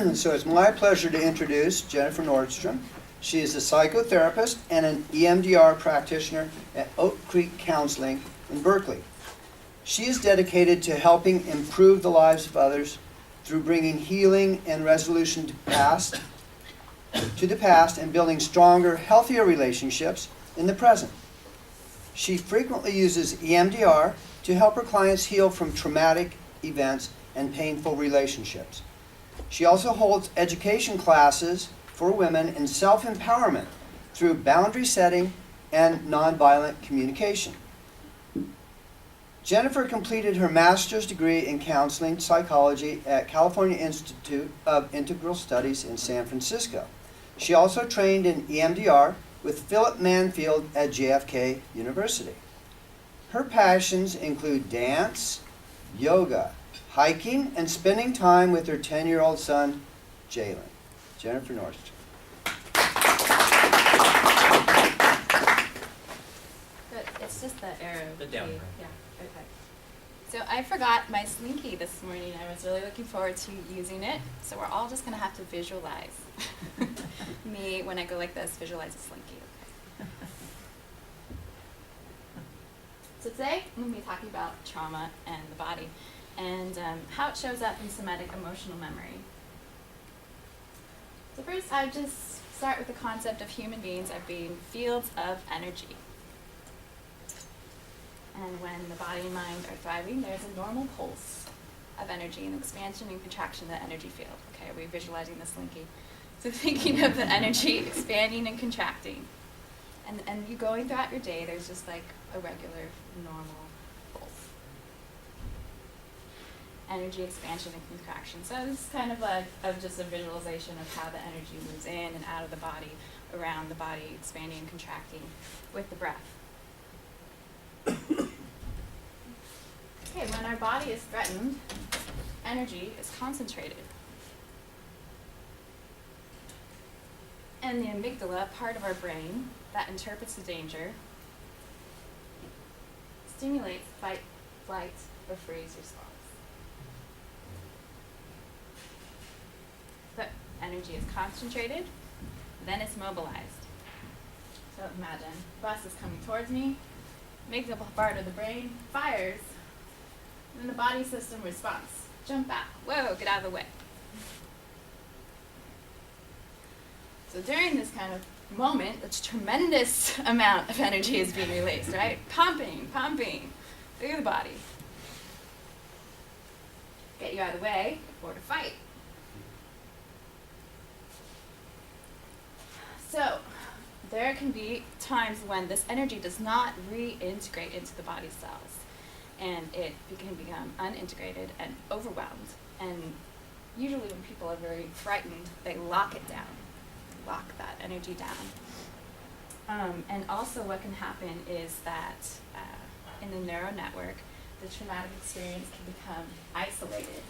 So it's my pleasure to introduce Jennifer Nordstrom. She is a psychotherapist and an EMDR practitioner at Oak Creek Counseling in Berkeley. She is dedicated to helping improve the lives of others through bringing healing and resolution to the past and building stronger, healthier relationships in the present. She frequently uses EMDR to help her clients heal from traumatic events and painful relationships. She also holds education classes for women in self-empowerment through boundary setting and nonviolent communication. Jennifer completed her master's degree in counseling psychology at California Institute of Integral Studies in San Francisco. She also trained in EMDR with Philip Manfield at JFK University. Her passions include dance, yoga, hiking, and spending time with her 10-year-old son, Jalen. Jennifer Nordstrom. Good. It's just the arrow. The down arrow. Yeah, okay. So I forgot my slinky this morning. I was really looking forward to using it. So we're all just going to have to visualize me when I go like this, visualize a slinky. Okay. So today I'm going to be talking about trauma and the body and how it shows up in somatic emotional memory. So first I just start with the concept of human beings as being fields of energy. And when the body and mind are thriving, there's a normal pulse of energy, an expansion and contraction of the energy field. Okay, are we visualizing the slinky? So thinking of the energy expanding and contracting. And you going throughout your day, there's just like a regular, normal pulse. Energy expansion and contraction. So this is kind of like just a visualization of how the energy moves in and out of the body, around the body, expanding and contracting with the breath. Okay, when our body is threatened, energy is concentrated. And the amygdala, part of our brain that interprets the danger, stimulates fight, flight, or freeze response. So energy is concentrated, then it's mobilized. So imagine, bus is coming towards me, amygdala part of the brain fires, and then the body system responds. Jump out. Whoa, get out of the way. So during this kind of moment, a tremendous amount of energy is being released, right? Pumping through the body. Get you out of the way or to fight. So there can be times when this energy does not reintegrate into the body cells, and it can become unintegrated and overwhelmed. And usually when people are very frightened, they lock it down, lock that energy down. And also what can happen is that in the neural network, the traumatic experience can become isolated,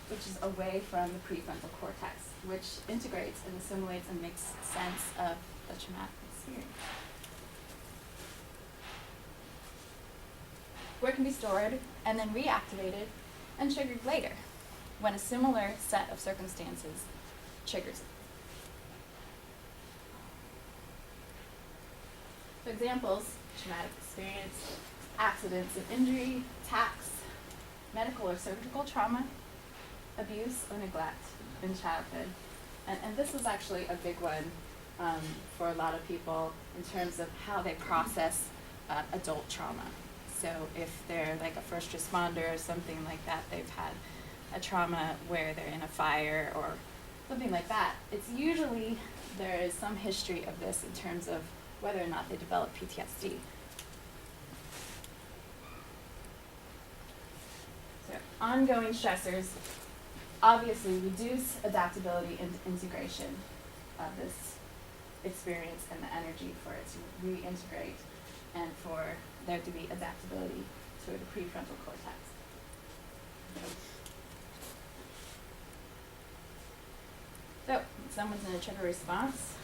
which is away from the prefrontal cortex, which integrates and assimilates and makes sense of the traumatic experience. Where it can be stored and then reactivated and triggered later when a similar set of circumstances triggers it. For examples, traumatic experience, accidents and injury, attacks, medical or surgical trauma, abuse or neglect in childhood. And this is actually a big one for a lot of people in terms of how they process adult trauma. So if they're like a first responder or something like that, they've had a trauma where they're in a fire or something like that, it's usually there is some history of this in terms of whether or not they develop PTSD. So ongoing stressors obviously reduce adaptability and integration of this experience and the energy for it to reintegrate and for there to be adaptability to the prefrontal cortex. So when someone's in a trigger response,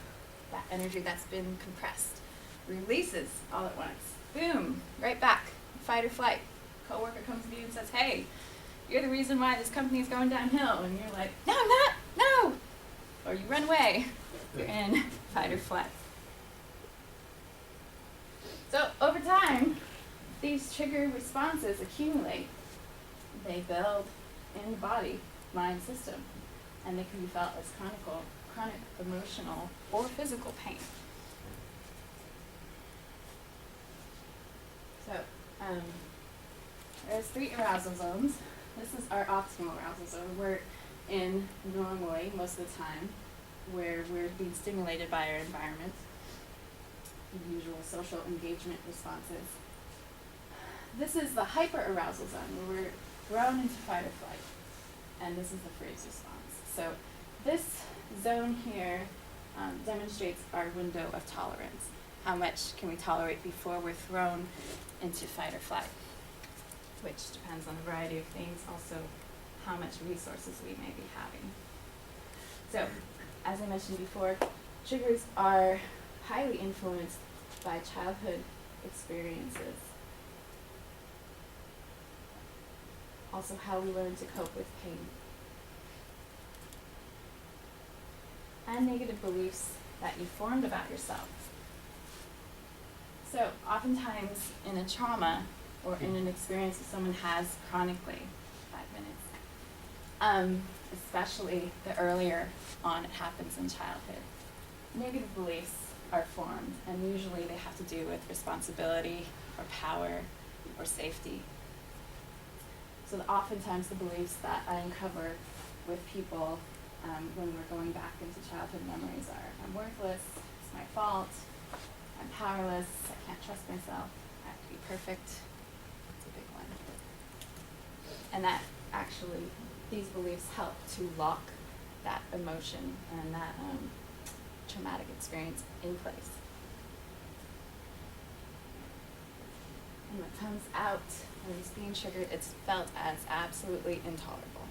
that energy that's been compressed releases all at once. Boom, right back, fight or flight. Coworker comes to you and says, hey, you're the reason why this company is going downhill. And you're like, no, I'm not, no, or you run away. You're in fight or flight. So over time, these trigger responses accumulate. They build in the body, mind, system, and they can be felt as chronic emotional or physical pain. So there's 3 arousal zones. This is our optimal arousal zone. We're in normally most of the time where we're being stimulated by our environment, the usual social engagement responses. This is the hyperarousal zone where we're thrown into fight or flight, and this is the freeze response. So this zone here demonstrates our window of tolerance. How much can we tolerate before we're thrown into fight or flight, which depends on a variety of things, also how much resources we may be having. So, as I mentioned before, triggers are highly influenced by childhood experiences. Also how we learn to cope with pain. And negative beliefs that you formed about yourself. So oftentimes in a trauma or in an experience that someone has chronically, 5 minutes, especially the earlier on it happens in childhood, negative beliefs are formed, and usually they have to do with responsibility or power or safety. So oftentimes the beliefs that I uncover with people when we're going back into childhood memories are, I'm worthless, it's my fault, I'm powerless, I can't trust myself, I have to be perfect. It's a big one. And that actually, these beliefs help to lock that emotion and that traumatic experience in place. And what comes out when it's being triggered, it's felt as absolutely intolerable.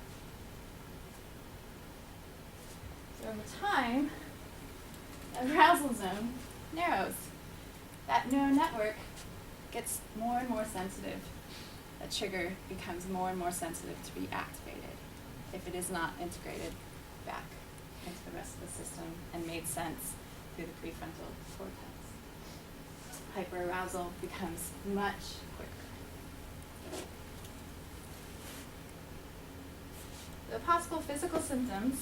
So over time, the arousal zone narrows. That neural network gets more and more sensitive. The trigger becomes more and more sensitive to be activated if it is not integrated back into the rest of the system and made sense through the prefrontal cortex. Hyperarousal becomes much quicker. The possible physical symptoms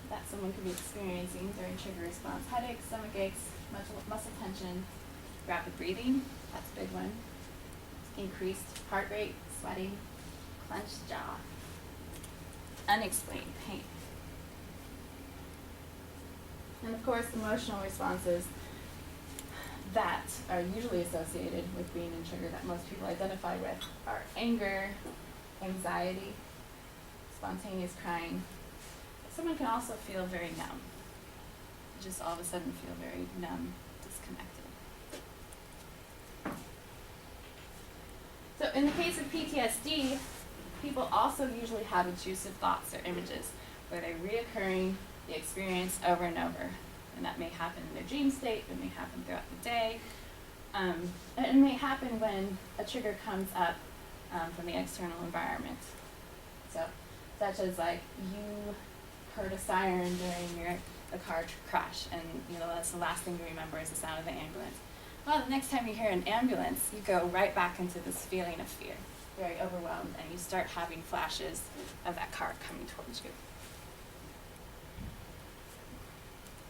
that someone could be experiencing during trigger response: headaches, stomach aches, muscle tension, rapid breathing, that's a big one, increased heart rate, sweating, clenched jaw, unexplained pain. And of course, emotional responses that are usually associated with being in trigger that most people identify with are anger, anxiety, spontaneous crying. Someone can also feel very numb, just all of a sudden feel very numb, disconnected. So in the case of PTSD, people also usually have intrusive thoughts or images where they're reoccurring the experience over and over. And that may happen in their dream state, it may happen throughout the day. And it may happen when a trigger comes up from the external environment. So, such as like you heard a siren during a car crash, and that's the last thing you remember is the sound of the ambulance. Well, the next time you hear an ambulance, you go right back into this feeling of fear, very overwhelmed, and you start having flashes of that car coming towards you.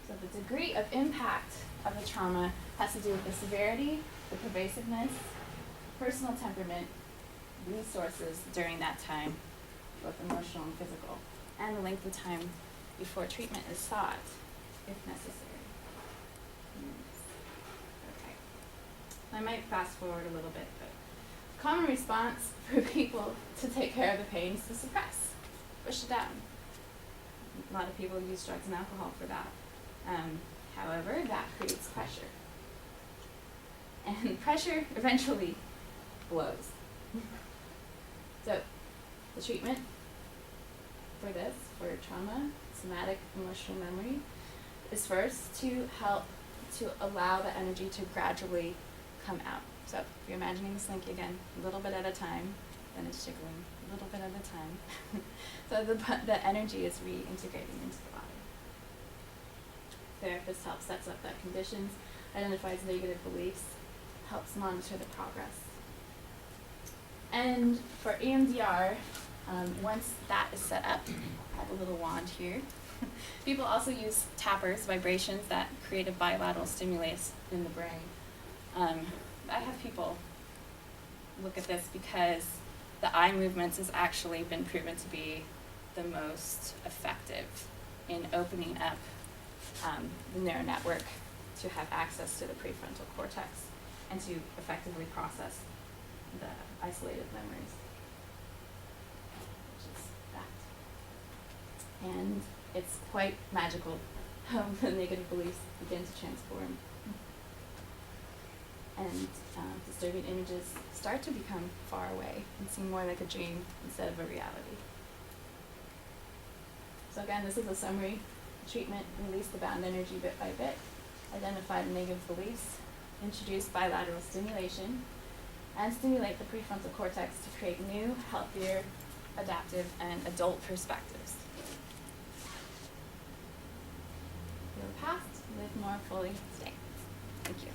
So the degree of impact of the trauma has to do with the severity, the pervasiveness, personal temperament, resources during that time, both emotional and physical, and the length of time before treatment is sought, if necessary. Okay. I might fast forward a little bit, but common response for people to take care of the pain is to suppress, push it down. A lot of people use drugs and alcohol for that. However, that creates pressure. And pressure eventually blows. So, the treatment for this, for trauma, somatic emotional memory, is first to help to allow the energy to gradually come out. So, if you're imagining the slinky again, a little bit at a time, then it's jiggling a little bit at a time. So the energy is reintegrating into the body. Therapist helps sets up that conditions, identifies negative beliefs, helps monitor the progress. And for EMDR, once that is set up, I have a little wand here. People also use tappers, vibrations that create a bilateral stimulus in the brain. I have people look at this because the eye movements has actually been proven to be the most effective in opening up the neural network to have access to the prefrontal cortex and to effectively process the isolated memories, which is fact. And it's quite magical how the negative beliefs begin to transform. And disturbing images start to become far away and seem more like a dream instead of a reality. So again, this is a summary. Treatment: release the bound energy bit by bit, identify the negative beliefs, introduce bilateral stimulation, and stimulate the prefrontal cortex to create new, healthier, adaptive, and adult perspectives. Feel past, live more fully, stay. Thank you.